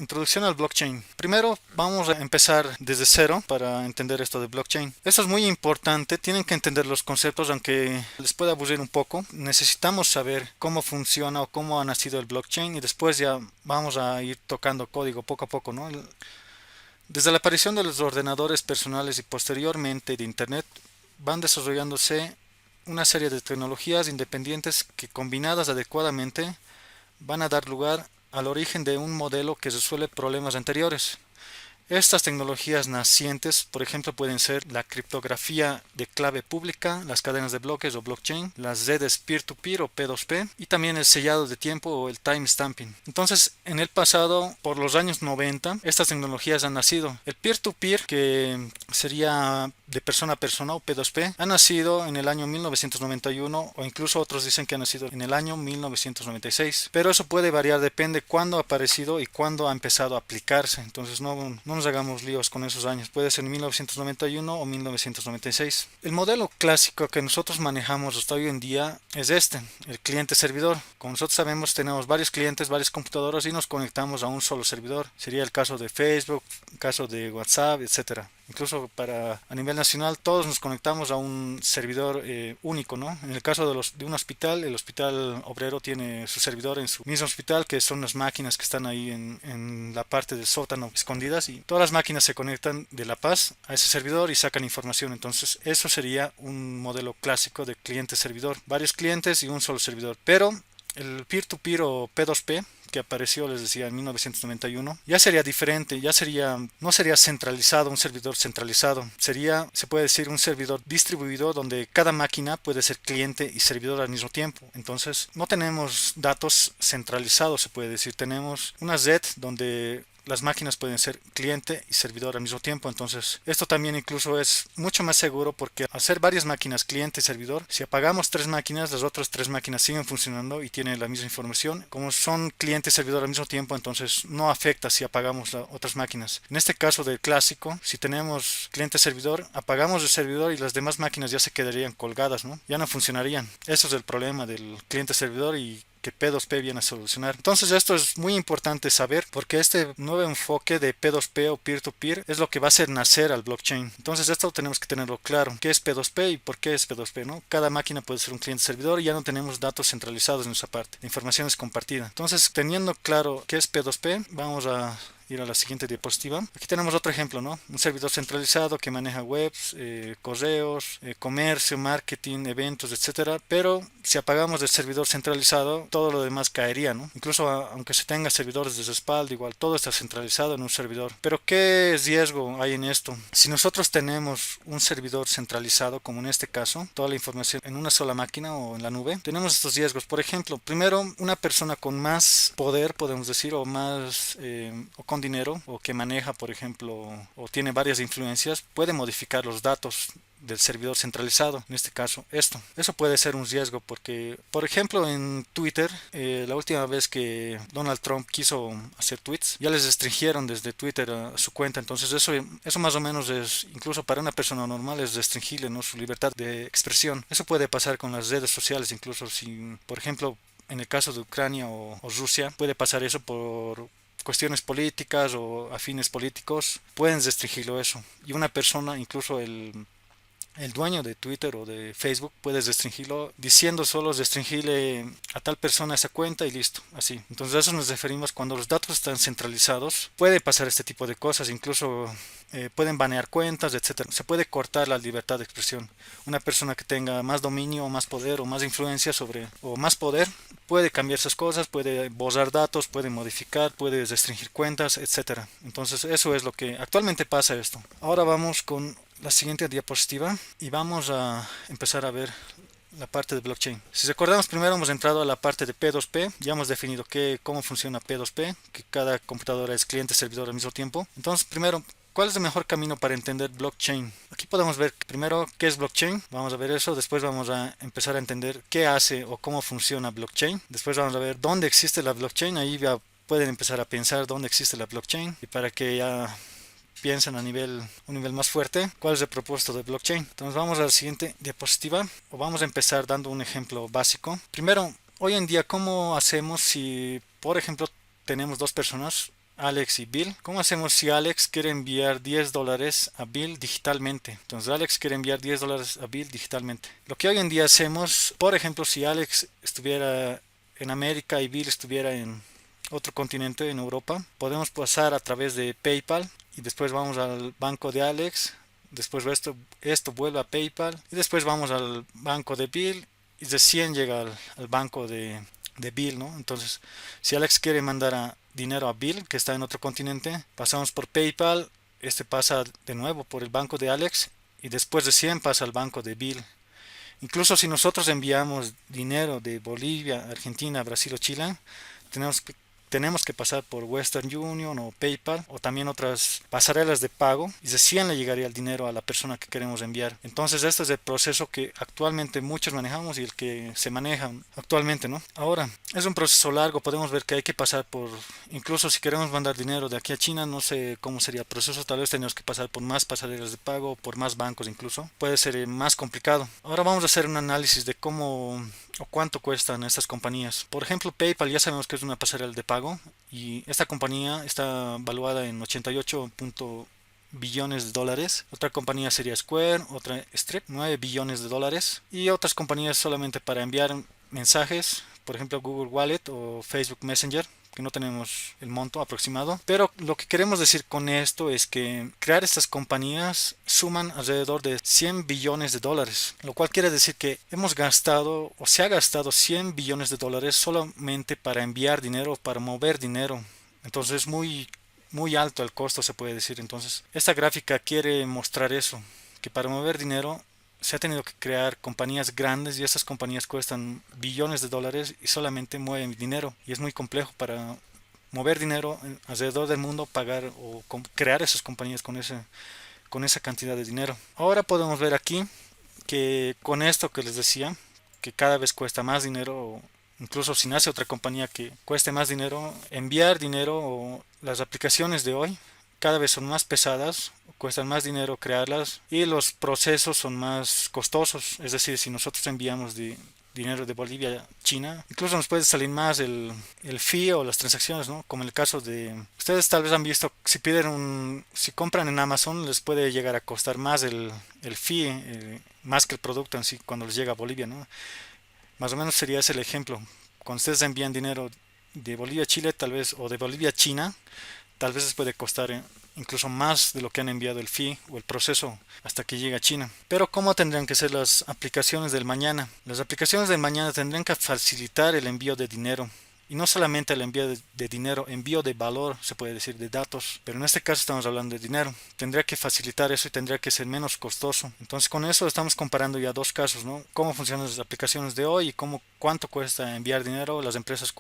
Introducción al blockchain. Primero vamos a empezar desde cero para entender esto de blockchain. Esto es muy importante, tienen que entender los conceptos aunque les pueda aburrir un poco. Necesitamos saber cómo funciona o cómo ha nacido el blockchain y después ya vamos a ir tocando código poco a poco, ¿no? Desde la aparición de los ordenadores personales y posteriormente de Internet van desarrollándose una serie de tecnologías independientes que combinadas adecuadamente van a dar lugar al origen de un modelo que resuelve problemas anteriores. Estas tecnologías nacientes, por ejemplo, pueden ser la criptografía de clave pública, las cadenas de bloques o blockchain, las redes peer-to-peer o P2P y también el sellado de tiempo o el timestamping. Entonces, en el pasado, por los años 90, estas tecnologías han nacido. El peer-to-peer, que sería de persona a persona o P2P, ha nacido en el año 1991 o incluso otros dicen que ha nacido en el año 1996. Pero eso puede variar, depende cuándo ha aparecido y cuándo ha empezado a aplicarse. Entonces no nos hagamos líos con esos años, puede ser 1991 o 1996. El modelo clásico que nosotros manejamos hasta hoy en día es este, el cliente-servidor. Como nosotros sabemos, tenemos varios clientes, varias computadoras y nos conectamos a un solo servidor. Sería el caso de Facebook, el caso de WhatsApp, etcétera. Incluso a nivel nacional todos nos conectamos a un servidor único, ¿no? En el caso de un hospital, el hospital obrero tiene su servidor en su mismo hospital, que son las máquinas que están ahí en la parte del sótano escondidas, y todas las máquinas se conectan de La Paz a ese servidor y sacan información. Entonces eso sería un modelo clásico de cliente-servidor, varios clientes y un solo servidor. Pero el peer-to-peer o P2P que apareció, les decía, en 1991, ya sería diferente, no sería centralizado, un servidor centralizado, sería, se puede decir, un servidor distribuido donde cada máquina puede ser cliente y servidor al mismo tiempo. Entonces, no tenemos datos centralizados, se puede decir, tenemos una red donde las máquinas pueden ser cliente y servidor al mismo tiempo. Entonces esto también incluso es mucho más seguro porque al ser varias máquinas cliente y servidor, si apagamos tres máquinas, las otras tres máquinas siguen funcionando y tienen la misma información. Como son cliente y servidor al mismo tiempo, entonces no afecta si apagamos las otras máquinas. En este caso del clásico, si tenemos cliente servidor, apagamos el servidor y las demás máquinas ya se quedarían colgadas, ¿no? Ya no funcionarían. Eso es el problema del cliente servidor y que P2P viene a solucionar. Entonces esto es muy importante saber porque este nuevo enfoque de P2P o peer-to-peer es lo que va a hacer nacer al blockchain. Entonces esto tenemos que tenerlo claro. ¿Qué es P2P y por qué es P2P? ¿No? Cada máquina puede ser un cliente servidor y ya no tenemos datos centralizados en esa parte. La información es compartida. Entonces teniendo claro qué es P2P, vamos a ir a la siguiente diapositiva. Aquí tenemos otro ejemplo, ¿no? Un servidor centralizado que maneja webs, correos, comercio, marketing, eventos, etcétera. Pero si apagamos el servidor centralizado, todo lo demás caería, ¿no? Incluso aunque se tenga servidores de respaldo, igual todo está centralizado en un servidor. Pero ¿qué riesgo hay en esto? Si nosotros tenemos un servidor centralizado, como en este caso, toda la información en una sola máquina o en la nube, tenemos estos riesgos. Por ejemplo, primero, una persona con más poder, podemos decir, o más o con dinero o que maneja, por ejemplo, o tiene varias influencias, puede modificar los datos del servidor centralizado, en este caso eso puede ser un riesgo porque, por ejemplo, en Twitter, la última vez que Donald Trump quiso hacer tweets, ya les restringieron desde Twitter a su cuenta. Entonces eso más o menos es, incluso para una persona normal es restringible, ¿no? Su libertad de expresión. Eso puede pasar con las redes sociales, incluso si, por ejemplo, en el caso de Ucrania o Rusia, puede pasar eso por cuestiones políticas o afines políticos, pueden restringirlo eso. Y una persona, incluso el dueño de Twitter o de Facebook, puedes restringirlo diciendo solo restringirle a tal persona esa cuenta y listo, así. Entonces a eso nos referimos cuando los datos están centralizados. Puede pasar este tipo de cosas, incluso pueden banear cuentas, etcétera. Se puede cortar la libertad de expresión. Una persona que tenga más dominio o más poder o más influencia sobre o más poder puede cambiar esas cosas, puede borrar datos, puede modificar, puede restringir cuentas, etcétera. Entonces eso es lo que actualmente pasa esto. Ahora vamos con la siguiente diapositiva y vamos a empezar a ver la parte de blockchain. Si recordamos, primero hemos entrado a la parte de P2P, ya hemos definido cómo funciona P2P, que cada computadora es cliente-servidor al mismo tiempo. Entonces, primero, ¿cuál es el mejor camino para entender blockchain? Aquí podemos ver primero qué es blockchain, vamos a ver eso, después vamos a empezar a entender qué hace o cómo funciona blockchain, después vamos a ver dónde existe la blockchain, ahí ya pueden empezar a pensar dónde existe la blockchain y para que ya piensen un nivel más fuerte, cuál es el propósito de blockchain. Entonces vamos a la siguiente diapositiva o vamos a empezar dando un ejemplo básico. Primero, hoy en día, ¿cómo hacemos si, por ejemplo, tenemos dos personas? Alex y Bill. ¿Cómo hacemos si Alex quiere enviar $10 a Bill digitalmente? Entonces Alex quiere enviar $10 a Bill digitalmente. Lo que hoy en día hacemos, por ejemplo, si Alex estuviera en América y Bill estuviera en otro continente, en Europa, podemos pasar a través de PayPal y después vamos al banco de Alex. Después esto vuelve a PayPal y después vamos al banco de Bill y recién llega al banco de Bill, ¿no? Entonces, si Alex quiere mandar dinero a Bill, que está en otro continente, pasamos por PayPal, este pasa de nuevo por el banco de Alex y después recién pasa al banco de Bill. Incluso si nosotros enviamos dinero de Bolivia, Argentina, Brasil o Chile, tenemos que, tenemos que pasar por Western Union o PayPal o también otras pasarelas de pago y recién le llegaría el dinero a la persona que queremos enviar. Entonces este es el proceso que actualmente muchos manejamos y el que se maneja actualmente, ¿no? Ahora, es un proceso largo, podemos ver que hay que pasar por, incluso si queremos mandar dinero de aquí a China, no sé cómo sería el proceso, tal vez tenemos que pasar por más pasarelas de pago, por más bancos incluso, puede ser más complicado. Ahora vamos a hacer un análisis de cómo o cuánto cuestan estas compañías. Por ejemplo, PayPal ya sabemos que es una pasarela de pago y esta compañía está valuada en 88 billones de dólares. Otra compañía sería Square, otra Stripe, 9 billones de dólares y otras compañías solamente para enviar mensajes, por ejemplo Google Wallet o Facebook Messenger, que no tenemos el monto aproximado, pero lo que queremos decir con esto es que crear estas compañías suman alrededor de 100 billones de dólares, lo cual quiere decir que hemos gastado o se ha gastado 100 billones de dólares solamente para enviar dinero, para mover dinero. Entonces es muy alto el costo, se puede decir. Entonces esta gráfica quiere mostrar eso, que para mover dinero se ha tenido que crear compañías grandes y esas compañías cuestan billones de dólares y solamente mueven dinero y es muy complejo para mover dinero alrededor del mundo, pagar o crear esas compañías con esa cantidad de dinero. Ahora podemos ver aquí que con esto que les decía, que cada vez cuesta más dinero, incluso si nace otra compañía que cueste más dinero, enviar dinero o las aplicaciones de hoy cada vez son más pesadas, cuestan más dinero crearlas y los procesos son más costosos. Es decir, si nosotros enviamos dinero de Bolivia a China, incluso nos puede salir más el fee o las transacciones, ¿no? Como en el caso de, ustedes tal vez han visto, si compran en Amazon les puede llegar a costar más el fee, más que el producto en sí cuando les llega a Bolivia, ¿no? Más o menos sería ese el ejemplo. Cuando ustedes envían dinero de Bolivia a Chile, tal vez, o de Bolivia a China, tal vez les puede costar incluso más de lo que han enviado el fee o el proceso hasta que llegue a China. Pero ¿cómo tendrían que ser las aplicaciones del mañana? Las aplicaciones del mañana tendrían que facilitar el envío de dinero. Y no solamente el envío de dinero, envío de valor, se puede decir, de datos. Pero en este caso estamos hablando de dinero. Tendría que facilitar eso y tendría que ser menos costoso. Entonces con eso estamos comparando ya dos casos, ¿no? Cómo funcionan las aplicaciones de hoy y cuánto cuesta enviar dinero, las empresas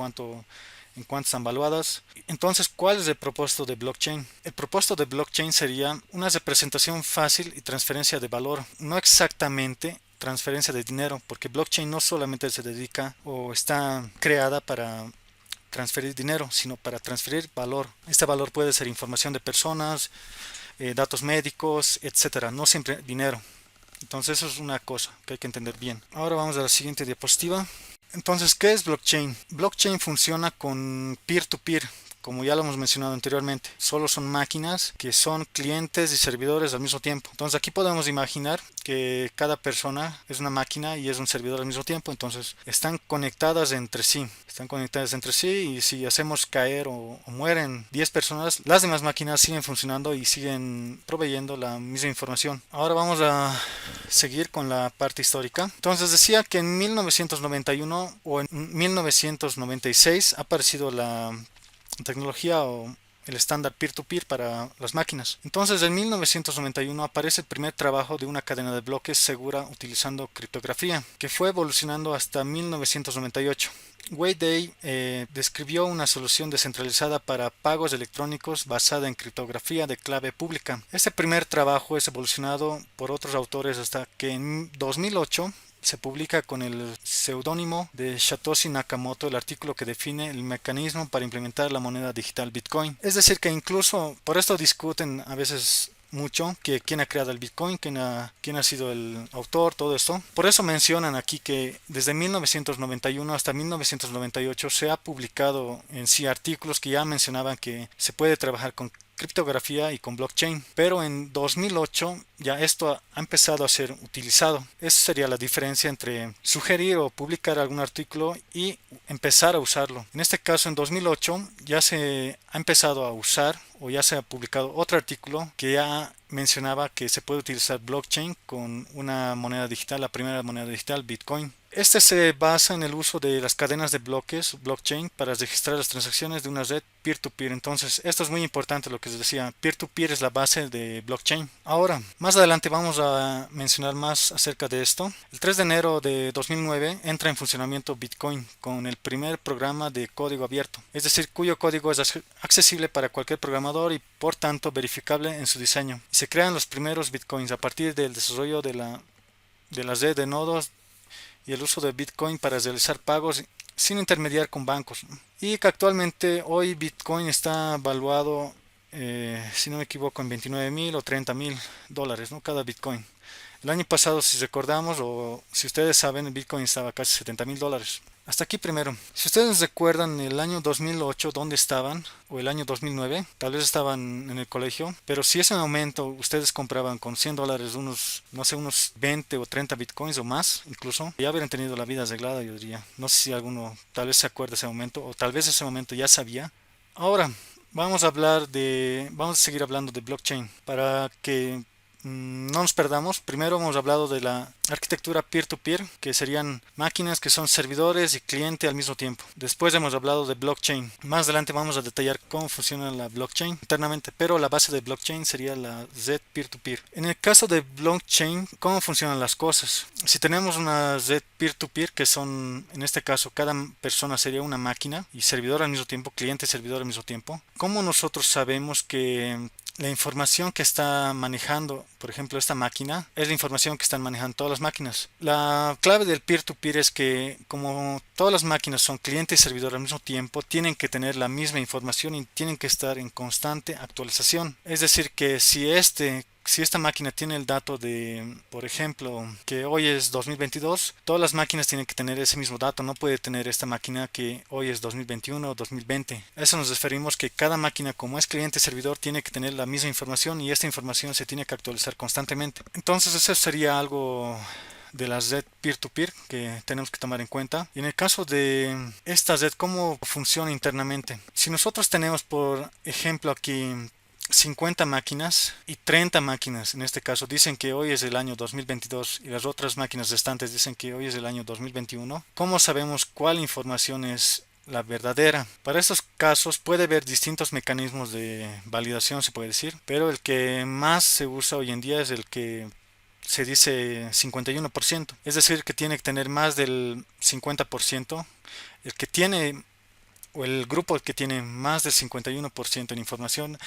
en cuánto están valuadas. Entonces, ¿cuál es el propósito de blockchain? El propósito de blockchain sería una representación fácil y transferencia de valor, no exactamente transferencia de dinero, porque blockchain no solamente se dedica o está creada para transferir dinero, sino para transferir valor. Este valor puede ser información de personas, datos médicos, etcétera, no siempre dinero. Entonces eso es una cosa que hay que entender bien. Ahora vamos a la siguiente diapositiva. Entonces, ¿qué es blockchain? Blockchain funciona con peer-to-peer, como ya lo hemos mencionado anteriormente. Solo son máquinas que son clientes y servidores al mismo tiempo. Entonces aquí podemos imaginar que cada persona es una máquina y es un servidor al mismo tiempo. Entonces están conectadas entre sí. Están conectadas entre sí y si hacemos caer o mueren 10 personas, las demás máquinas siguen funcionando y siguen proveyendo la misma información. Ahora vamos a seguir con la parte histórica. Entonces decía que en 1991 o en 1996 ha aparecido la tecnología o el estándar peer-to-peer para las máquinas. Entonces en 1991 aparece el primer trabajo de una cadena de bloques segura utilizando criptografía, que fue evolucionando hasta 1998. Wei Dai describió una solución descentralizada para pagos electrónicos basada en criptografía de clave pública. Este primer trabajo es evolucionado por otros autores hasta que en 2008 se publica con el seudónimo de Satoshi Nakamoto el artículo que define el mecanismo para implementar la moneda digital Bitcoin. Es decir, que incluso por esto discuten a veces mucho que quién ha creado el Bitcoin, quién ha sido el autor, todo esto. Por eso mencionan aquí que desde 1991 hasta 1998 se ha publicado en sí artículos que ya mencionaban que se puede trabajar con criptografía y con blockchain, pero en 2008 ya esto ha empezado a ser utilizado. Esa sería la diferencia entre sugerir o publicar algún artículo y empezar a usarlo. En este caso, en 2008 ya se ha empezado a usar o ya se ha publicado otro artículo que ya mencionaba que se puede utilizar blockchain con una moneda digital, la primera moneda digital, Bitcoin. Este se basa en el uso de las cadenas de bloques, blockchain, para registrar las transacciones de una red peer-to-peer. Entonces, esto es muy importante lo que les decía. Peer-to-peer es la base de blockchain. Ahora, más adelante vamos a mencionar más acerca de esto. El 3 de enero de 2009 entra en funcionamiento Bitcoin con el primer programa de código abierto, es decir, cuyo código es accesible para cualquier programador y por tanto verificable en su diseño. Y se crean los primeros Bitcoins a partir del desarrollo de la red de nodos y el uso de Bitcoin para realizar pagos sin intermediar con bancos. Y que actualmente hoy Bitcoin está valuado, si no me equivoco, en 29.000 o 30.000 dólares, ¿no? Cada Bitcoin. El año pasado, si recordamos o si ustedes saben, el Bitcoin estaba casi 70.000 dólares. Hasta aquí primero. Si ustedes recuerdan el año 2008, ¿dónde estaban? O el año 2009, tal vez estaban en el colegio. Pero si ese momento ustedes compraban con 100 dólares unos, no sé, unos 20 o 30 bitcoins o más, incluso, ya hubieran tenido la vida arreglada, yo diría. No sé si alguno tal vez se acuerda de ese momento, o tal vez ese momento ya sabía. Ahora, vamos a seguir hablando de blockchain para que no nos perdamos. Primero hemos hablado de la arquitectura peer-to-peer, que serían máquinas que son servidores y cliente al mismo tiempo. Después hemos hablado de blockchain. Más adelante vamos a detallar cómo funciona la blockchain internamente, pero la base de blockchain sería la red peer-to-peer. En el caso de blockchain, ¿cómo funcionan las cosas? Si tenemos una red peer-to-peer, que son, en este caso, cada persona sería una máquina y servidor al mismo tiempo, cliente y servidor al mismo tiempo, ¿cómo nosotros sabemos que la información que está manejando, por ejemplo, esta máquina, es la información que están manejando todas las máquinas? La clave del peer-to-peer es que como todas las máquinas son cliente y servidor al mismo tiempo, tienen que tener la misma información y tienen que estar en constante actualización. Es decir, que si esta máquina tiene el dato de, por ejemplo, que hoy es 2022, todas las máquinas tienen que tener ese mismo dato. No puede tener esta máquina que hoy es 2021 o 2020. A eso nos referimos que cada máquina, como es cliente-servidor, tiene que tener la misma información y esta información se tiene que actualizar constantemente. Entonces eso sería algo de la red peer-to-peer que tenemos que tomar en cuenta. Y en el caso de esta red, ¿cómo funciona internamente? Si nosotros tenemos, por ejemplo, aquí 50 máquinas y 30 máquinas, en este caso, dicen que hoy es el año 2022 y las otras máquinas restantes dicen que hoy es el año 2021. ¿Cómo sabemos cuál información es la verdadera? Para estos casos puede haber distintos mecanismos de validación, se puede decir, pero el que más se usa hoy en día es el que se dice 51%, es decir, que tiene que tener más del 50%. El que tiene, o el grupo que tiene más del 51% en información,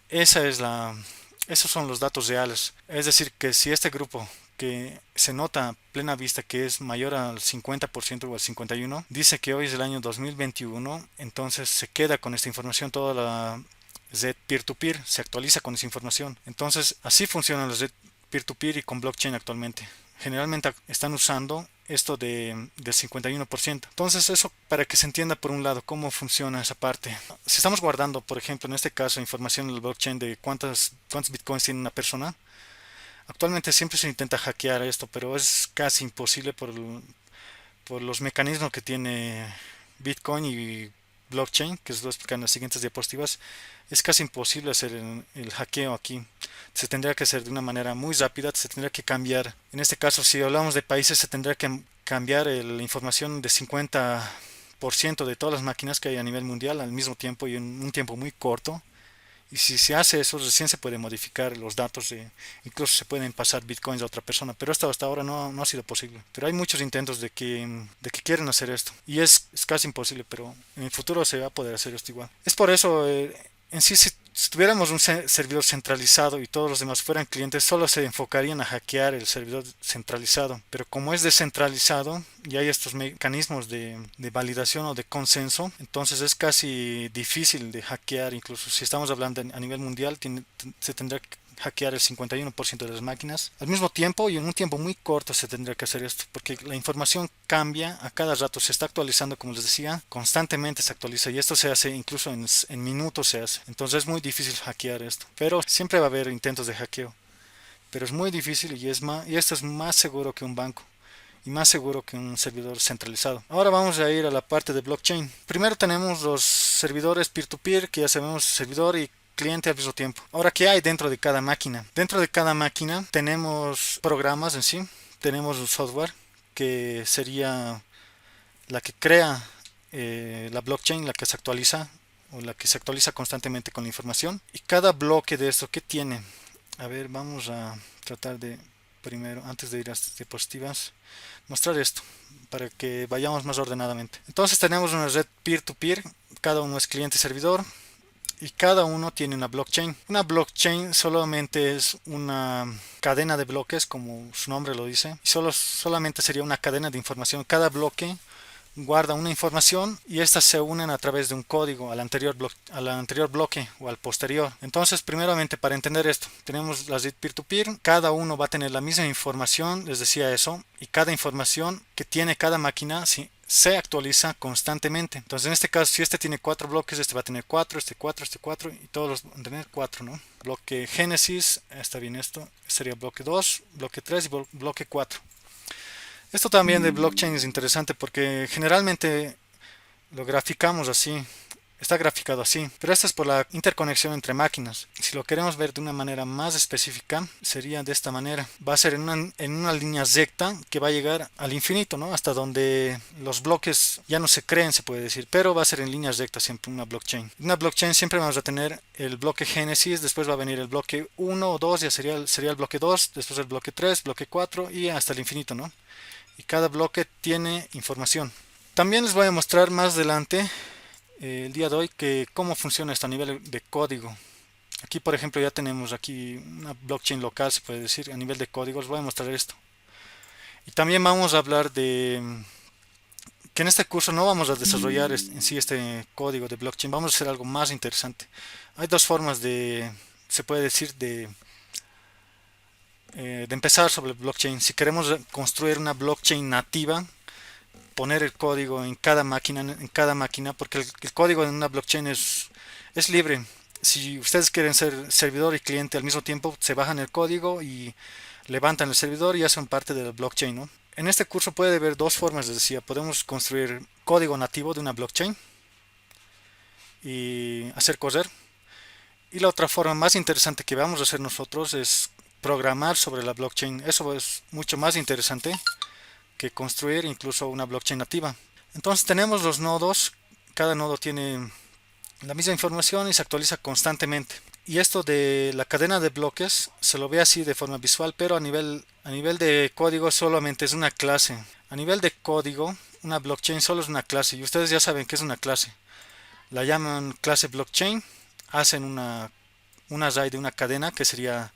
esos son los datos reales. Es decir, que si este grupo que se nota a plena vista que es mayor al 50% o al 51%, dice que hoy es el año 2021, entonces se queda con esta información toda la red peer-to-peer, se actualiza con esa información. Entonces así funcionan las redes peer-to-peer y con blockchain actualmente. Generalmente están usando esto del 51%. Entonces eso para que se entienda por un lado cómo funciona esa parte. Si estamos guardando, por ejemplo, en este caso, información en el blockchain de cuántos bitcoins tiene una persona, actualmente siempre se intenta hackear esto, pero es casi imposible por los mecanismos que tiene Bitcoin y blockchain, que os voy a explicar en las siguientes diapositivas. Es casi imposible hacer el hackeo aquí. Se tendría que hacer de una manera muy rápida, se tendría que cambiar. En este caso, si hablamos de países, se tendría que cambiar la información de 50% de todas las máquinas que hay a nivel mundial al mismo tiempo y en un tiempo muy corto. Y si se hace eso, recién se puede modificar los datos, incluso se pueden pasar bitcoins a otra persona, pero esto hasta ahora no ha sido posible. Pero hay muchos intentos de que quieren hacer esto, y es casi imposible, pero en el futuro se va a poder hacer esto igual. Es por eso, en sí, si tuviéramos un servidor centralizado y todos los demás fueran clientes, solo se enfocarían a hackear el servidor centralizado. Pero como es descentralizado y hay estos mecanismos de validación o de consenso, entonces es casi difícil de hackear. Incluso si estamos hablando a nivel mundial, se tendrá que hackear el 51% de las máquinas al mismo tiempo, y en un tiempo muy corto se tendría que hacer esto, porque la información cambia a cada rato, se está actualizando, como les decía, constantemente se actualiza, y esto se hace incluso en minutos se hace. Entonces es muy difícil hackear esto, pero siempre va a haber intentos de hackeo, pero es muy difícil, y esto es más seguro que un banco y más seguro que un servidor centralizado. Ahora vamos a ir a la parte de blockchain. Primero tenemos los servidores peer-to-peer, que ya sabemos, servidor y cliente al mismo tiempo. Ahora, ¿qué hay dentro de cada máquina? Dentro de cada máquina tenemos programas en sí, tenemos un software que sería la que crea la blockchain, la que se actualiza o la que se actualiza constantemente con la información. Y cada bloque de esto, ¿qué tiene? A ver, vamos a tratar de primero, antes de ir a estas diapositivas, mostrar esto para que vayamos más ordenadamente. Entonces tenemos una red peer-to-peer, cada uno es cliente y servidor, y cada uno tiene una blockchain. Una blockchain solamente es una cadena de bloques, como su nombre lo dice, y solamente sería una cadena de información. Cada bloque guarda una información y estas se unen a través de un código al anterior bloque o al posterior. Entonces, primeramente, para entender esto, tenemos las red peer-to-peer, cada uno va a tener la misma información, les decía eso, y cada información que tiene cada máquina se actualiza constantemente. Entonces, en este caso, si este tiene 4 bloques, este va a tener 4, este 4, este 4, y todos los van a tener 4, ¿no? Bloque Génesis, está bien esto, sería bloque 2, bloque 3 y bloque 4. Esto también de blockchain es interesante porque generalmente lo graficamos así, está graficado así, pero esto es por la interconexión entre máquinas. Si lo queremos ver de una manera más específica, sería de esta manera. Va a ser en una línea recta que va a llegar al infinito, ¿no? Hasta donde los bloques ya no se creen, se puede decir, pero va a ser en línea recta siempre una blockchain. Una blockchain siempre vamos a tener el bloque génesis, después va a venir el bloque 1 o 2, ya sería el bloque 2, después el bloque 3, bloque 4 y hasta el infinito, ¿no? Y cada bloque tiene información. También les voy a mostrar más adelante el día de hoy que cómo funciona esto a nivel de código. Aquí por ejemplo ya tenemos aquí una blockchain local, se puede decir, a nivel de código. Les voy a mostrar esto. Y también vamos a hablar de que en este curso no vamos a desarrollar en sí este código de blockchain, vamos a hacer algo más interesante. Hay dos formas se puede decir, de empezar sobre el blockchain. Si queremos construir una blockchain nativa, poner el código en cada máquina, porque el código en una blockchain es libre. Si ustedes quieren ser servidor y cliente al mismo tiempo, se bajan el código y levantan el servidor y ya son parte de la blockchain, ¿no? En este curso puede haber dos formas, les decía. Podemos construir código nativo de una blockchain y hacer correr. Y la otra forma más interesante que vamos a hacer nosotros es programar sobre la blockchain. Eso es mucho más interesante que construir incluso una blockchain nativa. Entonces tenemos los nodos, cada nodo tiene la misma información y se actualiza constantemente. Y esto de la cadena de bloques se lo ve así de forma visual, pero a nivel de código solamente es una clase. A nivel de código, una blockchain solo es una clase, y ustedes ya saben que es una clase. La llaman clase blockchain, hacen un array de una cadena que sería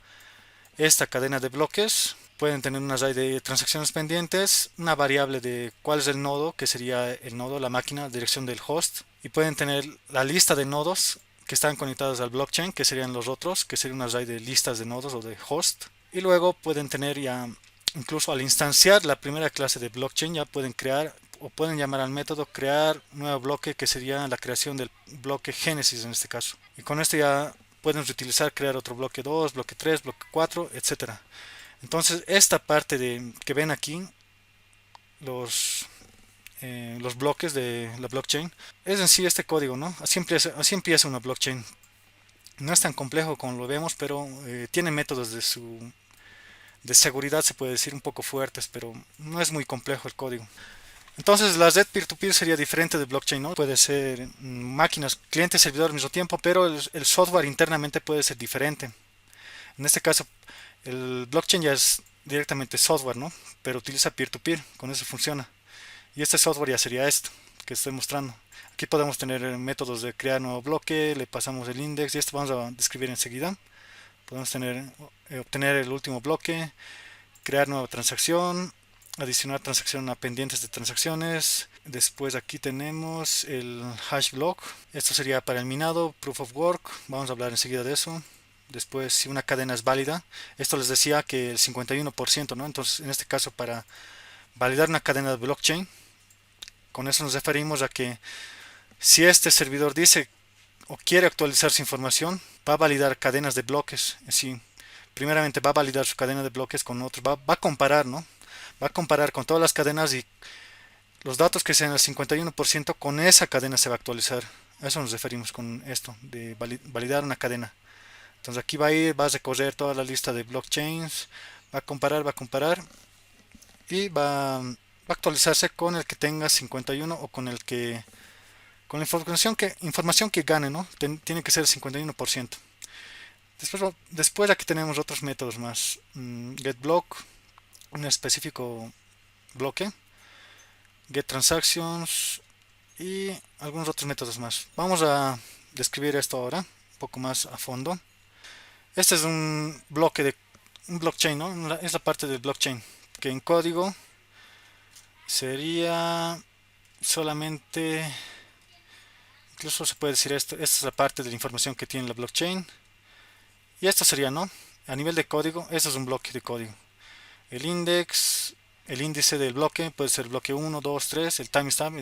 esta cadena de bloques. Pueden tener un array de transacciones pendientes, una variable de cuál es el nodo, que sería el nodo, la máquina, dirección del host, y pueden tener la lista de nodos que están conectados al blockchain, que serían los otros, que sería un array de listas de nodos o de host. Y luego pueden tener ya, incluso al instanciar la primera clase de blockchain, ya pueden crear o pueden llamar al método crear un nuevo bloque, que sería la creación del bloque génesis en este caso. Y con esto ya pueden reutilizar, crear otro bloque 2, bloque 3, bloque 4, etcétera. Entonces esta parte que ven aquí, los bloques de la blockchain, es en sí este código, ¿no? Así empieza una blockchain. No es tan complejo como lo vemos, pero tiene métodos de seguridad, se puede decir, un poco fuertes, pero no es muy complejo el código. Entonces la red peer-to-peer sería diferente de blockchain, ¿no? Puede ser máquinas, cliente y servidor al mismo tiempo, pero el software internamente puede ser diferente. En este caso, el blockchain ya es directamente software, ¿no? Pero utiliza peer-to-peer, con eso funciona. Y este software ya sería esto que estoy mostrando. Aquí podemos tener métodos de crear nuevo bloque, le pasamos el index, y esto vamos a describir enseguida. Podemos obtener el último bloque, crear nueva transacción, adicionar transacción a pendientes de transacciones. Después aquí tenemos el hash block. Esto sería para el minado, proof of work. Vamos a hablar enseguida de eso. después si una cadena es válida. Esto les decía que el 51%, ¿no? Entonces, en este caso, para validar una cadena de blockchain, con eso nos referimos a que si este servidor dice o quiere actualizar su información, va a validar cadenas de bloques. Así, primeramente va a validar su cadena de bloques con otros, va a comparar, ¿no? Va a comparar con todas las cadenas y los datos que sean el 51% con esa cadena se va a actualizar. A eso nos referimos con esto, de validar una cadena. Entonces aquí va a ir, va a recorrer toda la lista de blockchains, va a comparar y va a actualizarse con el que tenga 51 o con el que con la información que gane, ¿no? Tiene que ser el 51%. Después aquí tenemos otros métodos más. GetBlock, un específico bloque, GetTransactions y algunos otros métodos más. Vamos a describir esto ahora un poco más a fondo. Este es un bloque de un blockchain, ¿no? Es la parte del blockchain que en código sería solamente, incluso se puede decir esto, esta es la parte de la información que tiene la blockchain y esto sería, ¿no? A nivel de código, esto es un bloque de código. El index, el índice del bloque puede ser bloque 1, 2, 3, el timestamp,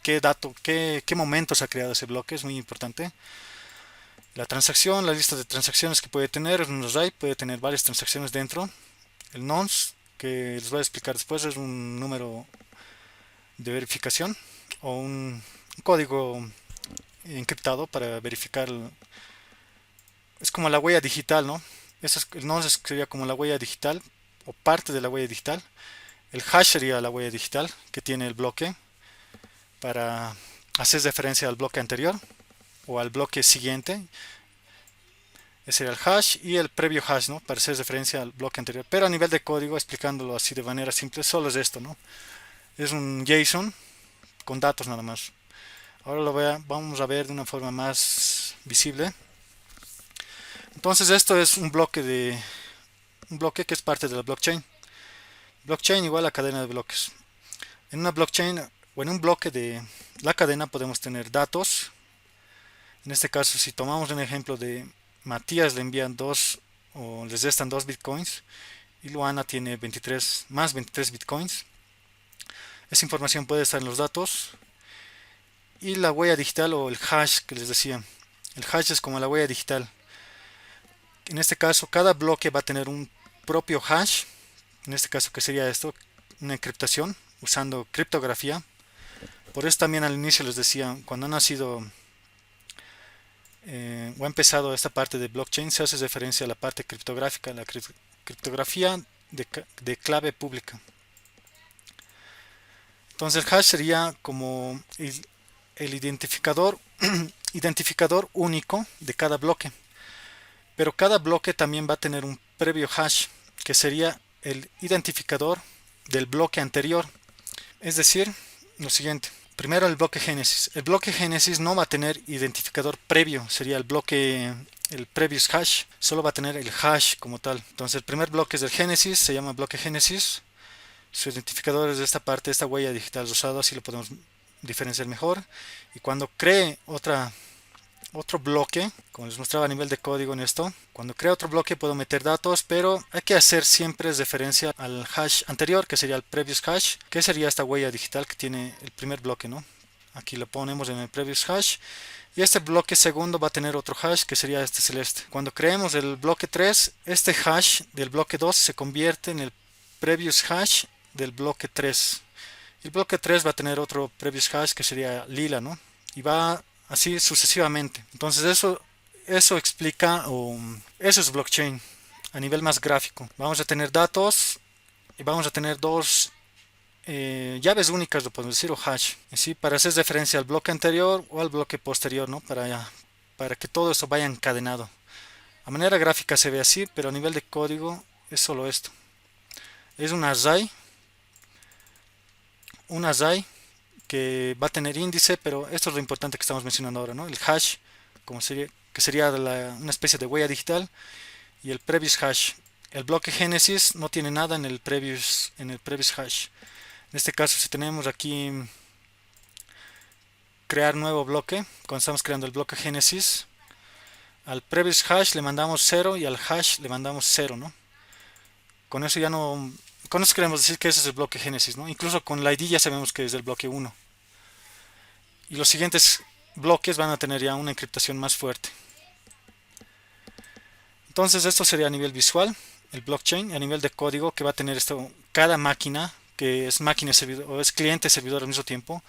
qué dato, qué momento se ha creado ese bloque, es muy importante. La transacción, la lista de transacciones que puede tener, un array puede tener varias transacciones dentro. El nonce, que les voy a explicar después, es un número de verificación o un código encriptado para verificar. Es como la huella digital, ¿no? El nonce sería como la huella digital o parte de la huella digital. El hash sería la huella digital que tiene el bloque para hacer referencia al bloque anterior o al bloque siguiente. Ese sería el hash y el previo hash, ¿no? Para hacer referencia al bloque anterior. Pero a nivel de código, explicándolo así de manera simple, solo es esto, ¿no? Es un JSON con datos nada más. Ahora vamos a ver de una forma más visible. Entonces esto es un bloque que es parte de la blockchain. Blockchain igual a cadena de bloques. En una blockchain o en un bloque de la cadena podemos tener datos. En este caso, si tomamos un ejemplo de Matías le envían o les restan 2 bitcoins y Luana tiene 23 más 23 bitcoins. Esa información puede estar en los datos y la huella digital o el hash que les decía. El hash es como la huella digital. En este caso, cada bloque va a tener un propio hash. En este caso, ¿qué sería esto? Una encriptación usando criptografía. Por eso también al inicio les decía, cuando ha nacido o ha empezado esta parte de blockchain, se hace referencia a la parte criptográfica, la criptografía de clave pública. Entonces el hash sería como el identificador único de cada bloque. Pero cada bloque también va a tener un previo hash, que sería el identificador del bloque anterior. Es decir, lo siguiente. Primero el bloque génesis. El bloque génesis no va a tener identificador previo, sería el previous hash. Solo va a tener el hash como tal. Entonces el primer bloque es el génesis, se llama bloque génesis. Su identificador es de esta parte, esta huella digital rosada, así lo podemos diferenciar mejor. Y cuando cree otro bloque, como les mostraba a nivel de código en esto, cuando crea otro bloque puedo meter datos, pero hay que hacer siempre referencia al hash anterior, que sería el previous hash, que sería esta huella digital que tiene el primer bloque, ¿no? Aquí lo ponemos en el previous hash. Y este bloque segundo va a tener otro hash que sería este celeste. Cuando creemos el bloque 3, este hash del bloque 2 se convierte en el previous hash del bloque 3. El bloque 3 va a tener otro previous hash que sería lila, ¿no? Y va así sucesivamente. Entonces eso explica, o eso es blockchain a nivel más gráfico. Vamos a tener datos y vamos a tener dos llaves únicas, lo podemos decir, o hash, ¿sí? Para hacer referencia al bloque anterior o al bloque posterior, ¿no? Para que todo esto vaya encadenado. A manera gráfica se ve así, pero a nivel de código es solo esto. Es un array que va a tener índice, pero esto es lo importante que estamos mencionando ahora, ¿no? El hash, que sería una especie de huella digital, y el previous hash. El bloque génesis no tiene nada en el previous hash. En este caso, si tenemos aquí crear nuevo bloque, cuando estamos creando el bloque génesis, Al previous hash le mandamos 0 y al hash le mandamos 0, ¿no? Con eso ya no, con eso queremos decir que ese es el bloque génesis, ¿no? Incluso con la ID ya sabemos que es del bloque 1. Y los siguientes bloques van a tener ya una encriptación más fuerte. Entonces esto sería a nivel visual, el blockchain, a nivel de código que va a tener esto, cada máquina, que es máquina servidor o es cliente servidor al mismo tiempo,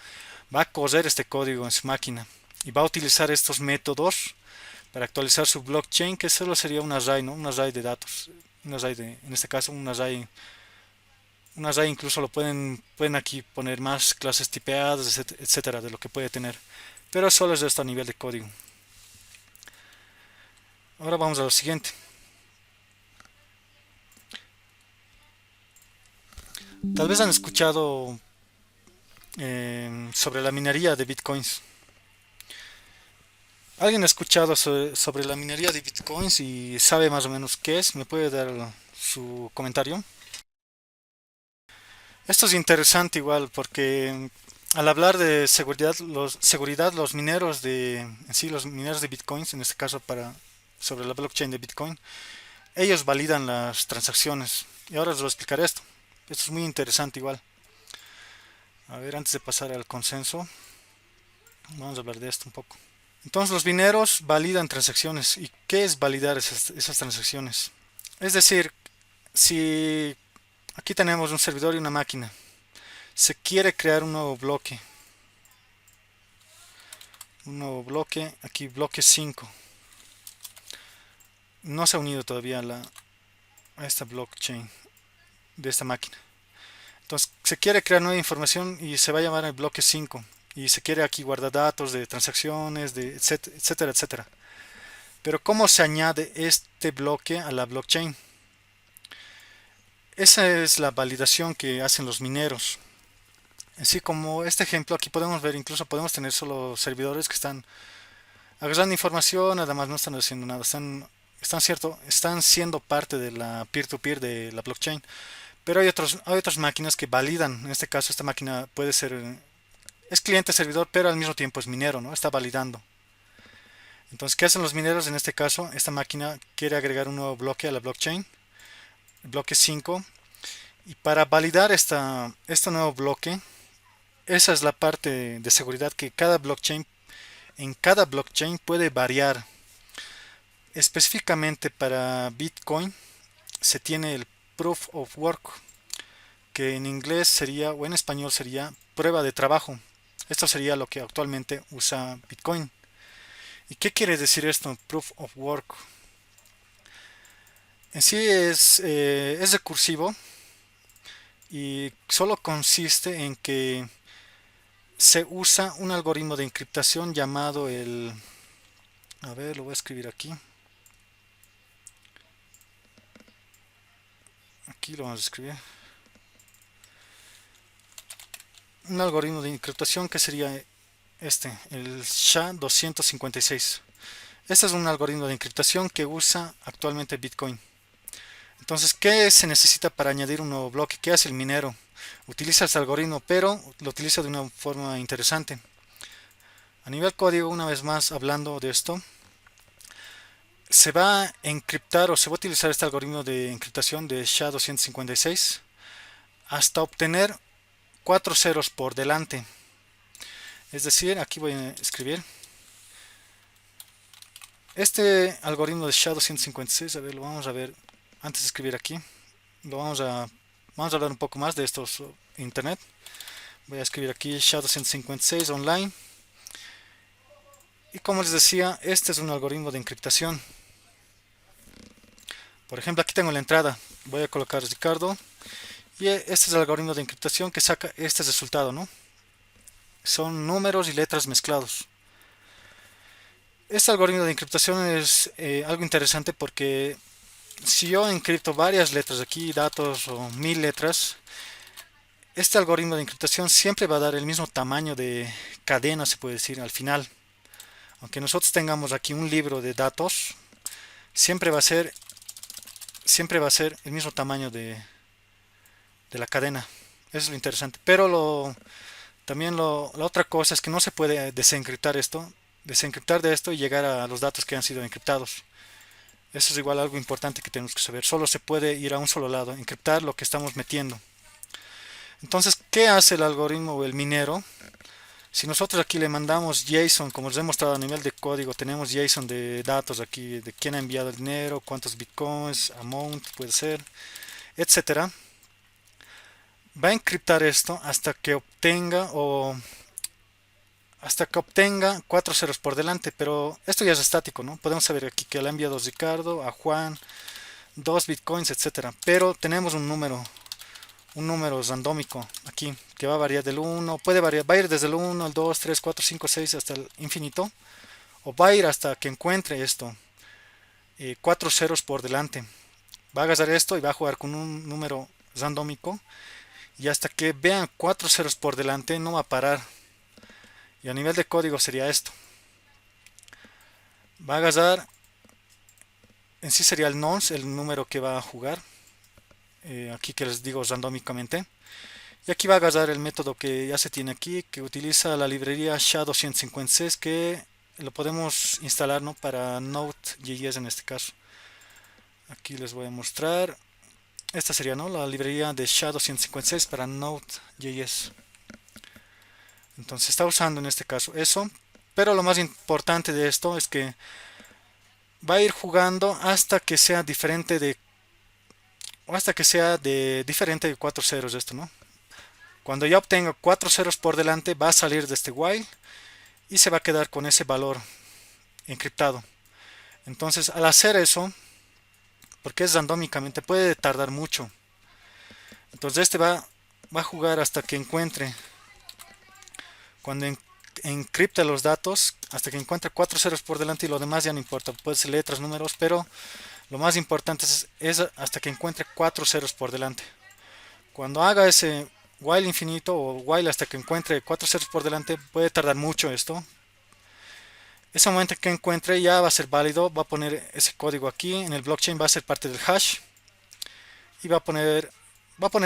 va a correr este código en su máquina y va a utilizar estos métodos para actualizar su blockchain, que solo sería un array, ¿no? Un array de datos, un array de, en este caso un array incluso lo pueden aquí poner más clases tipeadas, etcétera, de lo que puede tener, pero solo es esto a nivel de código. Ahora vamos a lo siguiente. Tal vez han escuchado sobre la minería de bitcoins. ¿Alguien ha escuchado sobre la minería de bitcoins y sabe más o menos qué es? ¿Me puede dar su comentario? Esto es interesante igual porque al hablar de seguridad, los mineros en sí, los mineros de bitcoins, en este caso sobre la blockchain de bitcoin, ellos validan las transacciones. Y ahora les voy a explicar esto. Esto es muy interesante igual. A ver, antes de pasar al consenso, vamos a hablar de esto un poco. Entonces los mineros validan transacciones. ¿Y qué es validar esas transacciones? Es decir, si aquí tenemos un servidor y una máquina, se quiere crear un nuevo bloque, aquí bloque 5. No se ha unido todavía a esta blockchain de esta máquina. Entonces se quiere crear nueva información y se va a llamar el bloque 5. Y se quiere aquí guardar datos de transacciones, de etcétera, etcétera. Pero ¿cómo se añade este bloque a la blockchain? Esa es la validación que hacen los mineros. Así como este ejemplo, aquí podemos ver, incluso podemos tener solo servidores que están agarrando información, además no están haciendo nada, están siendo parte de la peer-to-peer de la blockchain. Pero hay otras máquinas que validan. En este caso, esta máquina puede ser, es cliente servidor, pero al mismo tiempo es minero, ¿no? Está validando. Entonces, ¿qué hacen los mineros en este caso? Esta máquina quiere agregar un nuevo bloque a la blockchain, el bloque 5, y para validar este nuevo bloque, esa es la parte de seguridad que en cada blockchain puede variar. Específicamente para Bitcoin se tiene el Proof of Work, que en inglés sería o en español sería prueba de trabajo. Esto sería lo que actualmente usa Bitcoin. ¿Y qué quiere decir esto, Proof of Work? En sí es recursivo y solo consiste en que se usa un algoritmo de encriptación llamado el... A ver, lo voy a escribir aquí. Aquí lo vamos a escribir. Un algoritmo de encriptación que sería el SHA-256. Este es un algoritmo de encriptación que usa actualmente Bitcoin. Entonces, ¿qué se necesita para añadir un nuevo bloque? ¿Qué hace el minero? Utiliza este algoritmo, pero lo utiliza de una forma interesante. A nivel código, una vez más hablando de esto, se va a encriptar o se va a utilizar este algoritmo de encriptación de SHA-256 hasta obtener 4 ceros por delante. Es decir, aquí voy a escribir este algoritmo de SHA-256. A ver, lo vamos a ver antes de escribir aquí. Vamos a hablar un poco más de estos internet. Voy a escribir aquí SHA-256 online. Y como les decía, este es un algoritmo de encriptación. Por ejemplo, aquí tengo la entrada. Voy a colocar Ricardo. Y este es el algoritmo de encriptación que saca este resultado, ¿no? Son números y letras mezclados. Este algoritmo de encriptación es algo interesante porque si yo encripto varias letras aquí, datos o 1000 letras, este algoritmo de encriptación siempre va a dar el mismo tamaño de cadena, se puede decir, al final. Aunque nosotros tengamos aquí un libro de datos, siempre va a ser, siempre va a ser el mismo tamaño de la cadena. Eso es lo interesante. Pero la otra cosa es que no se puede desencriptar esto. desencriptar de esto y llegar a los datos que han sido encriptados. Eso es igual algo importante que tenemos que saber. Solo se puede ir a un solo lado, encriptar lo que estamos metiendo. Entonces, ¿qué hace el algoritmo o el minero? Si nosotros aquí le mandamos JSON, como les he mostrado a nivel de código, tenemos JSON de datos aquí, de quién ha enviado el dinero, cuántos bitcoins, amount puede ser, etcétera. Va a encriptar esto hasta que obtenga 4 ceros por delante, pero esto ya es estático, ¿no? Podemos saber aquí que le ha enviado a Ricardo, a Juan, 2 bitcoins, etcétera. Pero tenemos un número randómico aquí que va a variar del 1, puede variar, va a ir desde el 1, el 2, 3, 4, 5, 6 hasta el infinito, o va a ir hasta que encuentre esto, 4 ceros por delante. Va a agarrar esto y va a jugar con un número randómico y hasta que vean 4 ceros por delante no va a parar. Y a nivel de código sería esto. Va a agarrar, en sí sería el nonce, el número que va a jugar. Aquí que les digo randómicamente. Y aquí va a agarrar el método que ya se tiene aquí, que utiliza la librería SHA-256, que lo podemos instalar, ¿no?, para Node.js en este caso. Aquí les voy a mostrar. Esta sería, ¿no?, la librería de SHA-256 para Node.js. Entonces está usando en este caso eso. Pero lo más importante de esto es que va a ir jugando hasta que sea de diferente de 4 ceros esto, ¿no? Cuando ya obtenga 4 ceros por delante va a salir de este while y se va a quedar con ese valor encriptado. Entonces al hacer eso, porque es randómicamente, puede tardar mucho. Entonces este va a jugar hasta que encuentre, cuando encripte los datos, hasta que encuentre 4 ceros por delante y lo demás ya no importa, puede ser letras, números, pero lo más importante es hasta que encuentre 4 ceros por delante. Cuando haga ese while infinito o while hasta que encuentre 4 ceros por delante, puede tardar mucho esto. Ese momento que encuentre ya va a ser válido, va a poner ese código aquí en el blockchain, va a ser parte del hash y va a poner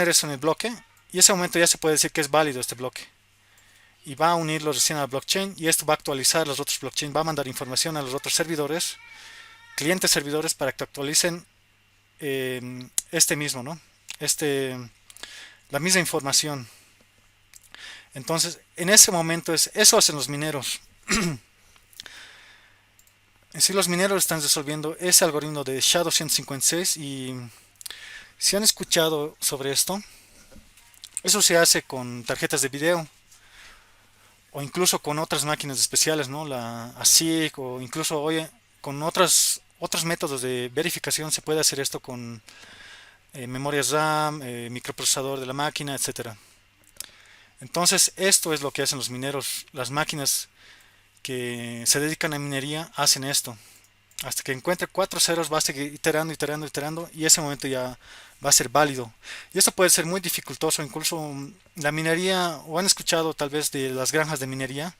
eso en el bloque y ese momento ya se puede decir que es válido este bloque y va a unirlo recién al blockchain y esto va a actualizar los otros blockchain, va a mandar información a los otros servidores, clientes servidores, para que actualicen este mismo, ¿no? La misma información. Entonces, en ese momento eso hacen los mineros. En sí, los mineros están resolviendo ese algoritmo de SHA-256 y si han escuchado sobre esto, eso se hace con tarjetas de video o incluso con otras máquinas especiales, ¿no? La ASIC o incluso hoy con otros métodos de verificación se puede hacer esto con memorias RAM, microprocesador de la máquina, etcétera. Entonces, esto es lo que hacen los mineros. Las máquinas que se dedican a minería hacen esto. Hasta que encuentre 4 ceros va a seguir iterando, iterando, iterando y ese momento ya va a ser válido. Y esto puede ser muy dificultoso, incluso la minería, o han escuchado tal vez de las granjas de minería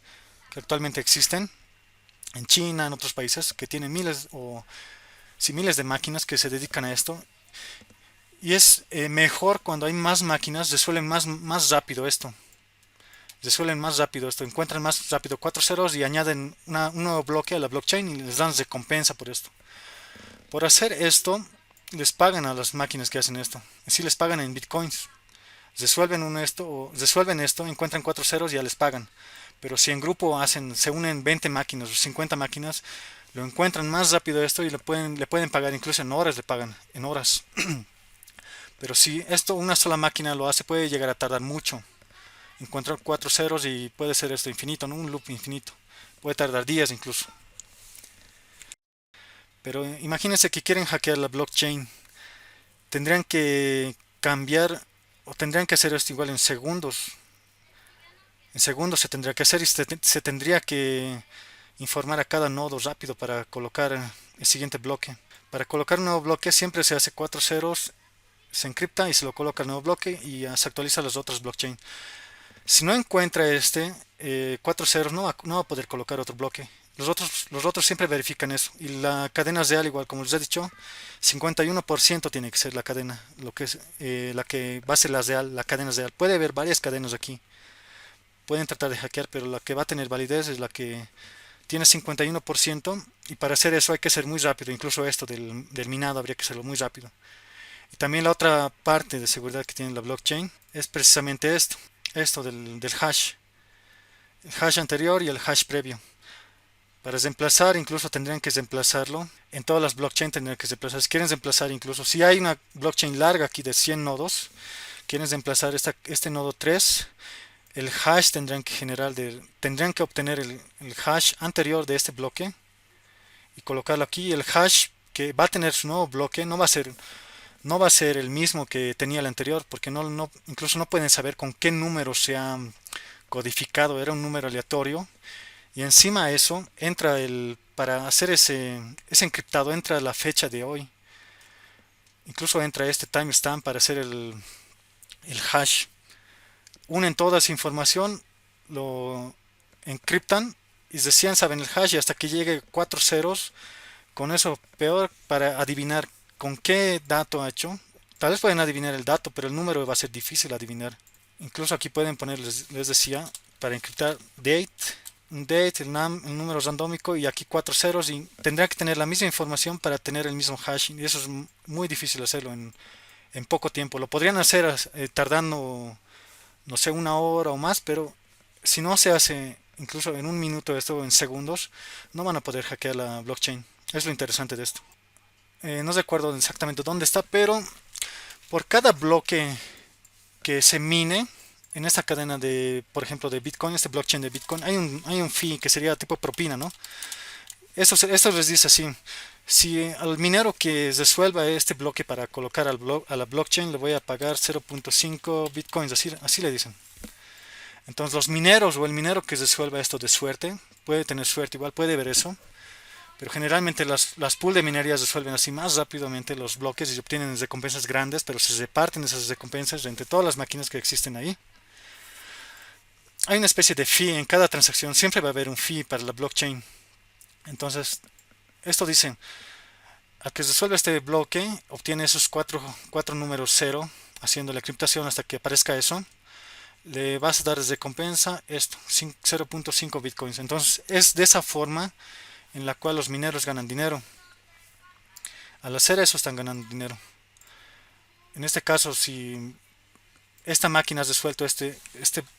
que actualmente existen en China, en otros países, que tienen miles o sí, miles de máquinas que se dedican a esto. Y es mejor cuando hay más máquinas, resuelven más rápido esto. Resuelven más rápido esto, encuentran más rápido 4 ceros y añaden un nuevo bloque a la blockchain y les dan recompensa por esto. Por hacer esto, les pagan a las máquinas que hacen esto. Así les pagan en bitcoins. Resuelven esto, encuentran 4 ceros y ya les pagan. Pero si en grupo se unen 20 máquinas o 50 máquinas, lo encuentran más rápido esto y le pueden pagar, incluso en horas le pagan, en horas. Pero si esto una sola máquina lo hace, puede llegar a tardar mucho. Encontrar 4 ceros y puede ser esto infinito, ¿no? Un loop infinito. Puede tardar días incluso. Pero imagínense que quieren hackear la blockchain. Tendrían que cambiar o tendrían que hacer esto igual en segundos. En segundos se tendría que hacer y se tendría que informar a cada nodo rápido para colocar el siguiente bloque. Para colocar un nuevo bloque siempre se hace 4 ceros, se encripta y se lo coloca al nuevo bloque y se actualiza los otros blockchain. Si no encuentra 4 ceros, no va a poder colocar otro bloque. Los otros siempre verifican eso. Y la cadena real, igual como les he dicho, 51% tiene que ser la cadena, lo que es la que va a ser la cadena real. Puede haber varias cadenas aquí. Pueden tratar de hackear, pero la que va a tener validez es la que tiene 51% y para hacer eso hay que ser muy rápido, incluso esto del minado habría que hacerlo muy rápido. Y también la otra parte de seguridad que tiene la blockchain es precisamente esto del hash, el hash anterior y el hash previo. Para reemplazar, incluso tendrían que reemplazarlo. En todas las blockchains tendrían que reemplazar. Si quieren reemplazar, incluso si hay una blockchain larga aquí de 100 nodos, quieren reemplazar este nodo 3, el hash tendrían que obtener el hash anterior de este bloque y colocarlo aquí. El hash que va a tener su nuevo bloque no va a ser el mismo que tenía el anterior, porque incluso no pueden saber con qué número se ha codificado, era un número aleatorio. Y encima de eso, para hacer ese encriptado, entra la fecha de hoy. Incluso entra este timestamp para hacer el hash. Unen toda esa información, lo encriptan y recién saben el hash y hasta que llegue 4 ceros, con eso peor para adivinar con qué dato ha hecho. Tal vez pueden adivinar el dato, pero el número va a ser difícil adivinar. Incluso aquí pueden poner, les decía, para encriptar date, el número randómico y aquí 4 ceros y tendrá que tener la misma información para tener el mismo hash y eso es muy difícil hacerlo en poco tiempo. Lo podrían hacer tardando, no sé, una hora o más, pero si no se hace incluso en un minuto esto, en segundos, no van a poder hackear la blockchain. Es lo interesante de esto. No recuerdo exactamente dónde está, pero por cada bloque que se mine en esta cadena por ejemplo, de Bitcoin, este blockchain de Bitcoin, hay un fee que sería tipo propina, ¿no? Esto les dice así, si al minero que resuelva este bloque para colocar a la blockchain le voy a pagar 0.5 Bitcoins, así le dicen. Entonces los mineros o el minero que resuelva esto de suerte, puede tener suerte, igual puede ver eso, pero generalmente las pool de minerías resuelven así más rápidamente los bloques y obtienen recompensas grandes, pero se reparten esas recompensas entre todas las máquinas que existen ahí. Hay una especie de fee en cada transacción, siempre va a haber un fee para la blockchain. Entonces, esto dice, al que resuelve este bloque, obtiene esos cuatro números cero, haciendo la encriptación hasta que aparezca eso. Le vas a dar de recompensa esto, 0.5 bitcoins. Entonces, es de esa forma en la cual los mineros ganan dinero. Al hacer eso están ganando dinero. En este caso, si esta máquina ha resuelto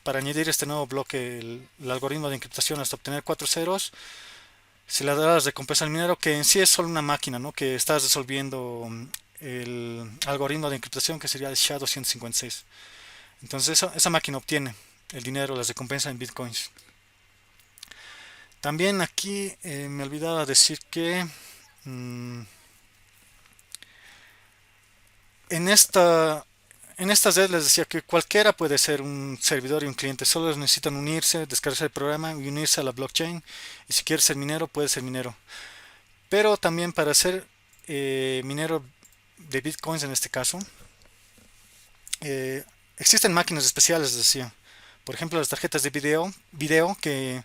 para añadir este nuevo bloque, el algoritmo de encriptación hasta obtener 4 ceros, se le da la recompensa al minero, que en sí es solo una máquina, ¿no? Que está resolviendo el algoritmo de encriptación que sería el SHA-256. Entonces esa máquina obtiene el dinero, las recompensas en bitcoins. También aquí me olvidaba decir que en esta red les decía que cualquiera puede ser un servidor y un cliente, solo necesitan unirse, descargarse el programa y unirse a la blockchain. Y si quieres ser minero, puedes ser minero. Pero también para ser minero de bitcoins en este caso, eh, existen máquinas especiales, les decía. Por ejemplo, las tarjetas de video que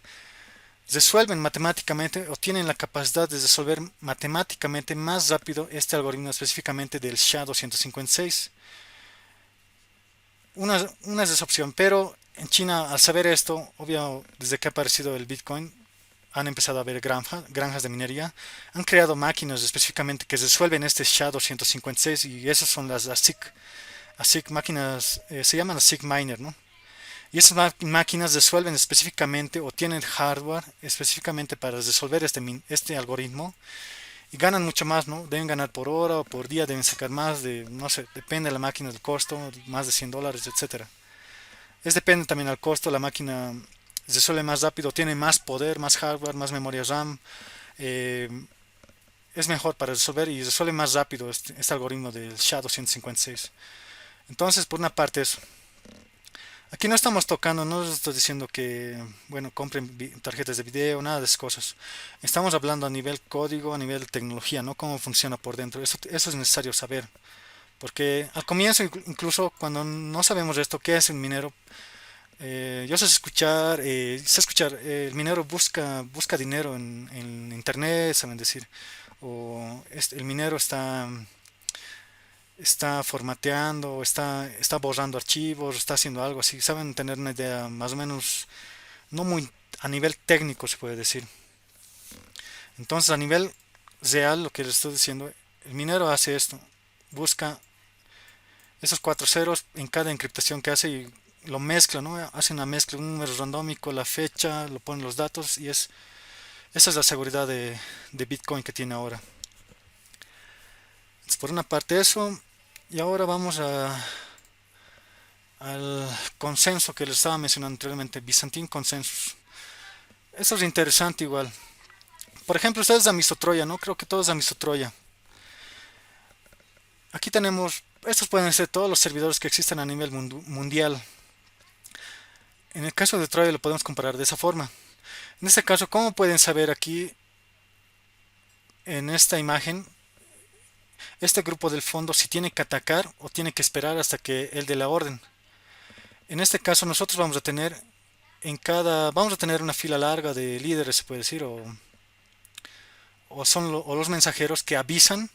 resuelven matemáticamente o tienen la capacidad de resolver matemáticamente más rápido este algoritmo específicamente del SHA-256. Una es esa opción, pero en China, al saber esto, obvio, desde que ha aparecido el Bitcoin, han empezado a haber granjas de minería, han creado máquinas específicamente que resuelven este SHA-256 y esas son las ASIC máquinas, se llaman ASIC miner, ¿no? Y esas máquinas resuelven específicamente o tienen hardware específicamente para resolver este algoritmo y ganan mucho más, ¿no? Deben ganar por hora o por día, deben sacar más no sé, depende de la máquina, del costo, más de $100, etcétera. Depende también del costo, la máquina resuelve más rápido, tiene más poder, más hardware, más memoria RAM, eh, es mejor para resolver y resuelve más rápido este algoritmo del SHA-256. Entonces, por una parte eso. Aquí no estamos tocando, no les estoy diciendo que, bueno, compren tarjetas de video, nada de esas cosas. Estamos hablando a nivel código, a nivel tecnología, ¿no? Cómo funciona por dentro. Eso es necesario saber. Porque al comienzo, incluso cuando no sabemos esto, ¿qué es un minero? Yo sé escuchar, el minero busca dinero en internet, saben decir. O el minero está formateando, está borrando archivos, está haciendo algo así. Saben tener una idea más o menos, no muy a nivel técnico se puede decir. Entonces a nivel real, lo que les estoy diciendo, el minero hace esto, busca esos cuatro ceros en cada encriptación que hace y lo mezcla, ¿no? Hace una mezcla, un número randómico, la fecha, lo pone los datos y esa es la seguridad de Bitcoin que tiene ahora. Entonces, por una parte eso, y ahora vamos al consenso que les estaba mencionando anteriormente, Byzantine Consensus. Eso es interesante igual. Por ejemplo, ustedes de Troya, ¿no? Creo que todos de Troya. Aquí tenemos, estos pueden ser todos los servidores que existen a nivel mundial. En el caso de Troya lo podemos comparar de esa forma. En este caso, ¿cómo pueden saber aquí en esta imagen este grupo del fondo si tiene que atacar o tiene que esperar hasta que él dé la orden? En este caso nosotros vamos a tener vamos a tener una fila larga de líderes, se puede decir, o los mensajeros que avisan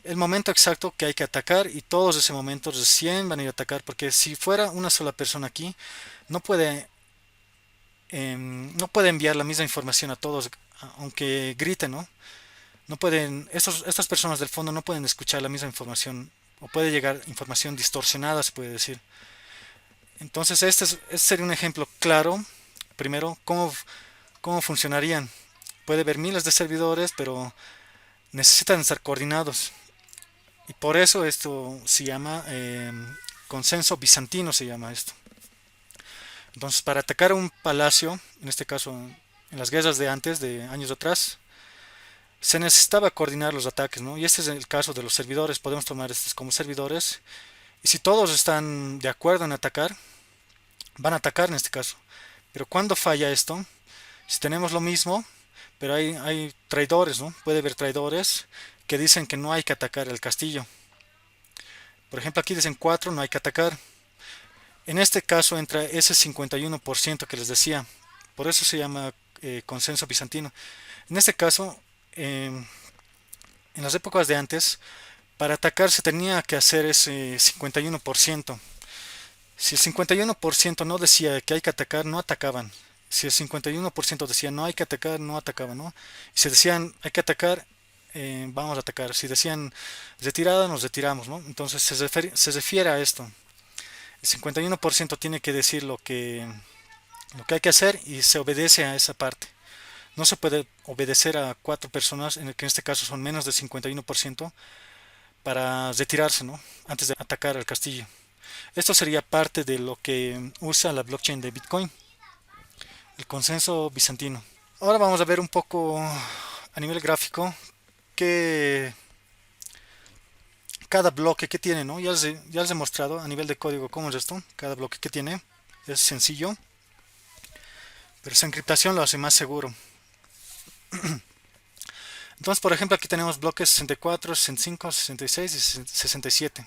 el momento exacto que hay que atacar y todos ese momento recién van a ir a atacar, porque si fuera una sola persona aquí no puede no puede enviar la misma información a todos, aunque griten, ¿no? No pueden, estas personas del fondo no pueden escuchar la misma información, o puede llegar información distorsionada, se puede decir. Entonces, este sería un ejemplo claro, primero, cómo funcionarían. Puede haber miles de servidores, pero necesitan estar coordinados. Y por eso esto se llama consenso bizantino, se llama esto. Entonces, para atacar un palacio, en este caso en las guerras de antes, de años atrás, se necesitaba coordinar los ataques, ¿no? Y este es el caso de los servidores, podemos tomar estos como servidores, y si todos están de acuerdo en atacar, van a atacar en este caso. Pero cuando falla esto, si tenemos lo mismo, pero hay traidores, ¿no? Puede haber traidores que dicen que no hay que atacar el castillo. Por ejemplo, aquí dicen 4, no hay que atacar. En este caso entra ese 51% que les decía. Por eso se llama consenso bizantino. En este caso, eh, en las épocas de antes, para atacar se tenía que hacer ese 51%. Si el 51% no decía que hay que atacar, no atacaban. Si el 51% decía no hay que atacar, no atacaban, ¿no? Y si decían hay que atacar, vamos a atacar. Si decían retirada, nos retiramos, ¿no? Entonces se refiere a esto. El 51% tiene que decir lo que hay que hacer y se obedece a esa parte. No se puede obedecer a cuatro personas, en el que en este caso son menos del 51%, para retirarse, ¿no? Antes de atacar al castillo. Esto sería parte de lo que usa la blockchain de Bitcoin, el consenso bizantino. Ahora vamos a ver un poco a nivel gráfico que cada bloque que tiene, ¿no? Ya les he mostrado a nivel de código cómo es esto. Cada bloque que tiene es sencillo, pero esa encriptación lo hace más seguro. Entonces, por ejemplo, aquí tenemos bloques 64, 65, 66 y 67.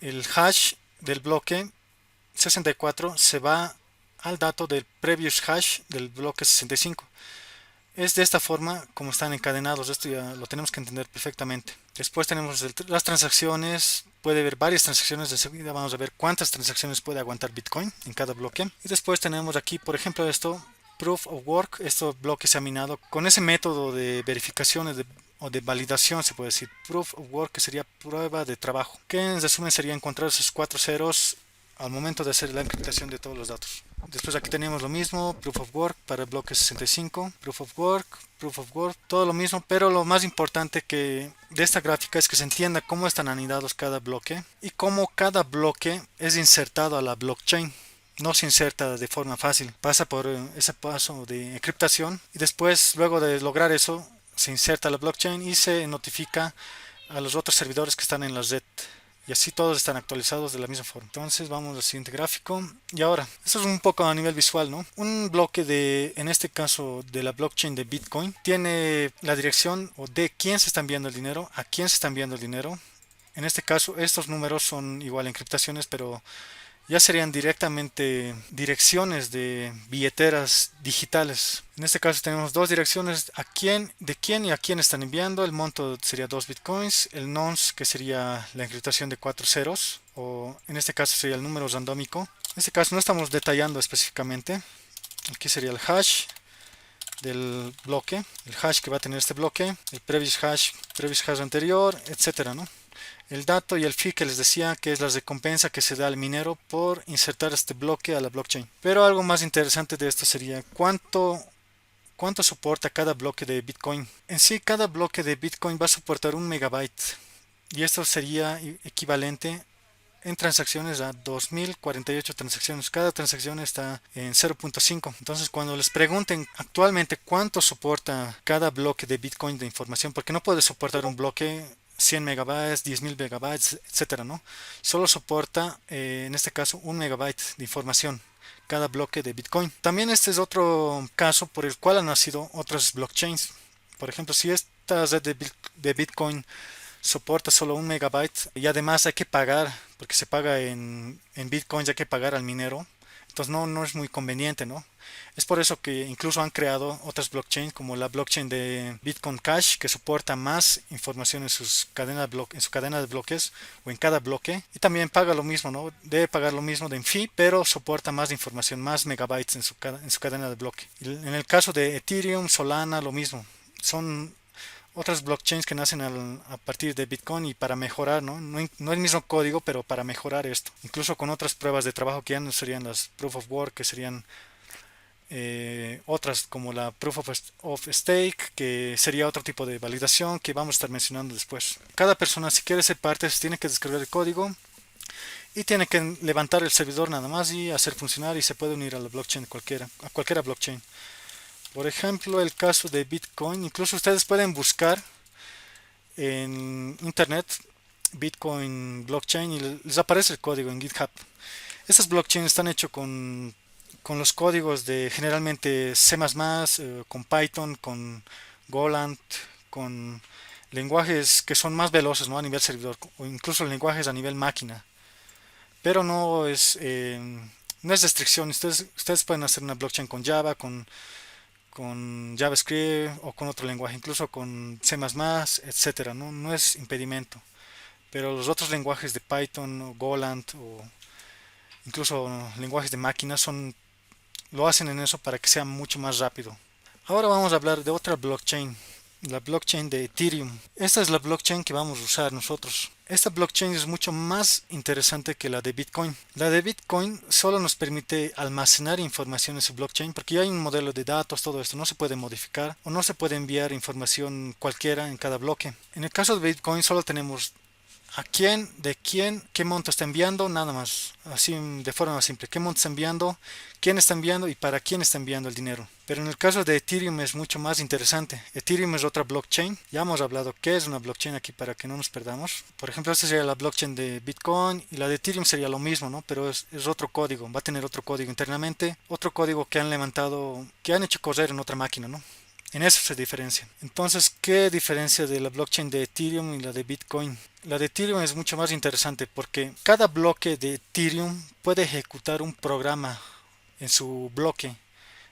El hash del bloque 64 se va al dato del previous hash del bloque 65. Es de esta forma como están encadenados, esto ya lo tenemos que entender perfectamente. Después tenemos las transacciones, puede haber varias transacciones, de seguida vamos a ver cuántas transacciones puede aguantar Bitcoin en cada bloque. Y después tenemos aquí, por ejemplo, esto, Proof of Work, este bloque se ha minado con ese método de verificación o de validación, se puede decir, Proof of Work, que sería prueba de trabajo, que en resumen sería encontrar esos cuatro ceros al momento de hacer la encriptación de todos los datos. Después aquí tenemos lo mismo, Proof of Work para el bloque 65, Proof of Work, todo lo mismo, pero lo más importante que de esta gráfica es que se entienda cómo están anidados cada bloque y cómo cada bloque es insertado a la blockchain. No se inserta de forma fácil, pasa por ese paso de encriptación y después, luego de lograr eso, se inserta a la blockchain y se notifica a los otros servidores que están en la red. Y así todos están actualizados de la misma forma. Entonces vamos al siguiente gráfico. Y ahora, esto es un poco a nivel visual, ¿no? Un bloque en este caso de la blockchain de Bitcoin, tiene la dirección o de quién se está enviando el dinero, a quién se está enviando el dinero. En este caso, estos números son igual encriptaciones, pero ya serían directamente direcciones de billeteras digitales. En este caso tenemos dos direcciones, de quién y a quién están enviando. El monto sería 2 bitcoins, el nonce, que sería la encriptación de 4 ceros, o en este caso sería el número randómico. En este caso no estamos detallando específicamente. Aquí sería el hash del bloque, el hash que va a tener este bloque, el previous hash anterior, etcétera, ¿no? El dato y el fee que les decía, que es la recompensa que se da al minero por insertar este bloque a la blockchain. Pero algo más interesante de esto sería cuánto soporta cada bloque de Bitcoin. En sí, cada bloque de Bitcoin va a soportar 1 megabyte, y esto sería equivalente en transacciones a 2048 transacciones. Cada transacción está en 0.5. Entonces, cuando les pregunten actualmente cuánto soporta cada bloque de Bitcoin de información, porque no puede soportar un bloque 100 megabytes, 10.000 megabytes, etcétera, ¿no? Solo soporta, en este caso, 1 megabyte de información cada bloque de Bitcoin. También este es otro caso por el cual han nacido otras blockchains. Por ejemplo, si esta red de Bitcoin soporta solo 1 megabyte y además hay que pagar, porque se paga en Bitcoin, hay que pagar al minero, entonces no es muy conveniente, ¿no? Es por eso que incluso han creado otras blockchains como la blockchain de Bitcoin Cash, que soporta más información en su cadena de bloques o en cada bloque, y también paga lo mismo, ¿no? Debe pagar lo mismo de fee, pero soporta más información, más megabytes en su cadena de bloque. En el caso de Ethereum, Solana, lo mismo. Son otras blockchains que nacen a partir de Bitcoin y para mejorar, ¿no? No el mismo código, pero para mejorar esto. Incluso con otras pruebas de trabajo que ya no serían las Proof of Work, que serían otras como la Proof of Stake, que sería otro tipo de validación que vamos a estar mencionando después. Cada persona, si quiere ser parte, tiene que descargar el código y tiene que levantar el servidor nada más y hacer funcionar, y se puede unir a la blockchain a cualquiera blockchain. Por ejemplo, el caso de Bitcoin, incluso ustedes pueden buscar en internet Bitcoin blockchain y les aparece el código en GitHub. Estas blockchains están hechas con los códigos de generalmente C++, con Python, con Golang, con lenguajes que son más veloces, ¿no? A nivel servidor, o incluso lenguajes a nivel máquina. Pero no es restricción. Ustedes pueden hacer una blockchain con Java, con JavaScript o con otro lenguaje, incluso con C++, etcétera, ¿no? No es impedimento. Pero los otros lenguajes de Python o Golang o incluso lenguajes de máquina lo hacen en eso para que sea mucho más rápido. Ahora vamos a hablar de otra blockchain, la blockchain de Ethereum. Esta es la blockchain que vamos a usar nosotros. Esta blockchain es mucho más interesante que la de Bitcoin. La de Bitcoin solo nos permite almacenar información en su blockchain porque ya hay un modelo de datos, todo esto no se puede modificar o no se puede enviar información cualquiera en cada bloque. En el caso de Bitcoin solo tenemos a quién, de quién, qué monto está enviando, nada más, así de forma simple, qué monto está enviando, quién está enviando y para quién está enviando el dinero. Pero en el caso de Ethereum es mucho más interesante. Ethereum es otra blockchain, ya hemos hablado qué es una blockchain aquí para que no nos perdamos. Por ejemplo, esta sería la blockchain de Bitcoin y la de Ethereum sería lo mismo, ¿no? Pero es otro código, va a tener otro código internamente, otro código que han levantado, que han hecho correr en otra máquina, ¿no? En eso se diferencian. Entonces, ¿qué diferencia de la blockchain de Ethereum y la de Bitcoin? La de Ethereum es mucho más interesante porque cada bloque de Ethereum puede ejecutar un programa en su bloque.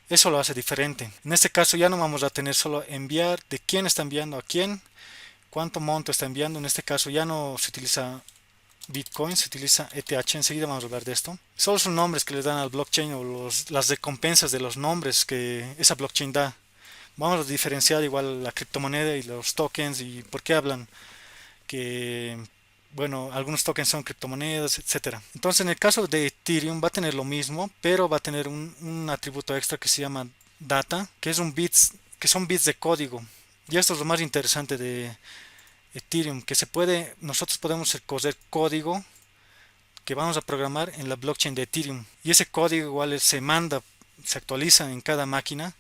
Eso lo hace diferente. En este caso ya no vamos a tener solo enviar de quién está enviando a quién, cuánto monto está enviando. En este caso ya no se utiliza Bitcoin, se utiliza ETH. Enseguida vamos a hablar de esto. Solo son nombres que le dan al blockchain o las recompensas de los nombres que esa blockchain da. Vamos a diferenciar igual la criptomoneda y los tokens y por qué hablan que, bueno, algunos tokens son criptomonedas, etcétera. Entonces, en el caso de Ethereum va a tener lo mismo, pero va a tener un atributo extra que se llama data, que son bits de código. Y esto es lo más interesante de Ethereum, que nosotros podemos correr código que vamos a programar en la blockchain de Ethereum. Y ese código igual se actualiza en cada máquina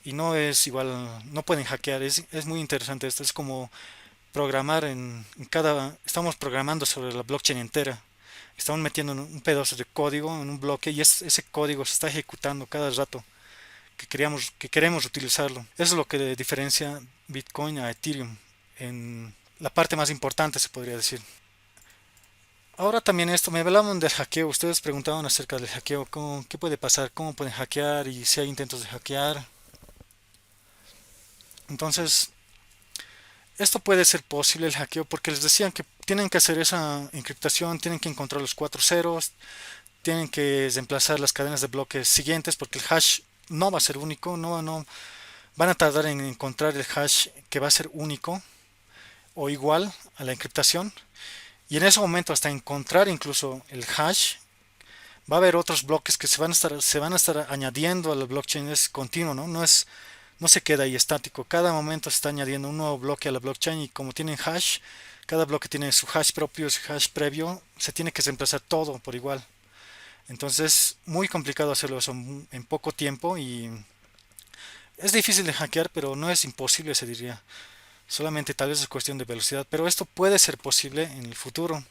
y no es igual, no pueden hackear. Es muy interesante esto. Es como programar estamos programando sobre la blockchain entera. Estamos metiendo un pedazo de código en un bloque y ese código se está ejecutando cada rato que queremos utilizarlo. Eso es lo que diferencia Bitcoin a Ethereum en la parte más importante, se podría decir. Ahora también me hablaban del hackeo. Ustedes preguntaban acerca del hackeo, qué puede pasar, cómo pueden hackear y si hay intentos de hackear. Entonces, esto puede ser posible el hackeo porque les decían que tienen que hacer esa encriptación, tienen que encontrar los 4 ceros, tienen que reemplazar las cadenas de bloques siguientes porque el hash no va a ser único, no van a tardar en encontrar el hash que va a ser único o igual a la encriptación. Y en ese momento, hasta encontrar incluso el hash, va a haber otros bloques que se van a estar añadiendo al blockchain. Es continuo, ¿no? No se queda ahí estático. Cada momento se está añadiendo un nuevo bloque a la blockchain y como tienen hash, cada bloque tiene su hash propio, su hash previo, se tiene que reemplazar todo por igual. Entonces, muy complicado hacerlo eso en poco tiempo y es difícil de hackear, pero no es imposible, se diría. Solamente tal vez es cuestión de velocidad, pero esto puede ser posible en el futuro.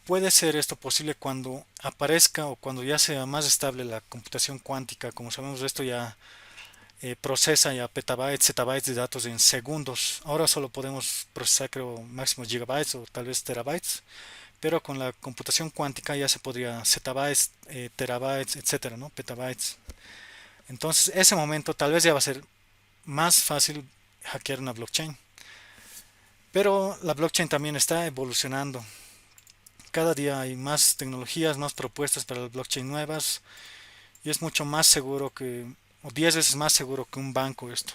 Puede ser esto posible cuando aparezca o cuando ya sea más estable la computación cuántica. Como sabemos, esto ya procesa ya petabytes, zettabytes de datos en segundos. Ahora solo podemos procesar, creo, máximo gigabytes o tal vez terabytes, pero con la computación cuántica ya se podría zettabytes, terabytes, etcétera, ¿no? Petabytes. Entonces, ese momento tal vez ya va a ser más fácil hackear una blockchain. Pero la blockchain también está evolucionando. Cada día hay más tecnologías, más propuestas para el blockchain nuevas y es mucho más seguro que, o 10 veces más seguro que un banco esto.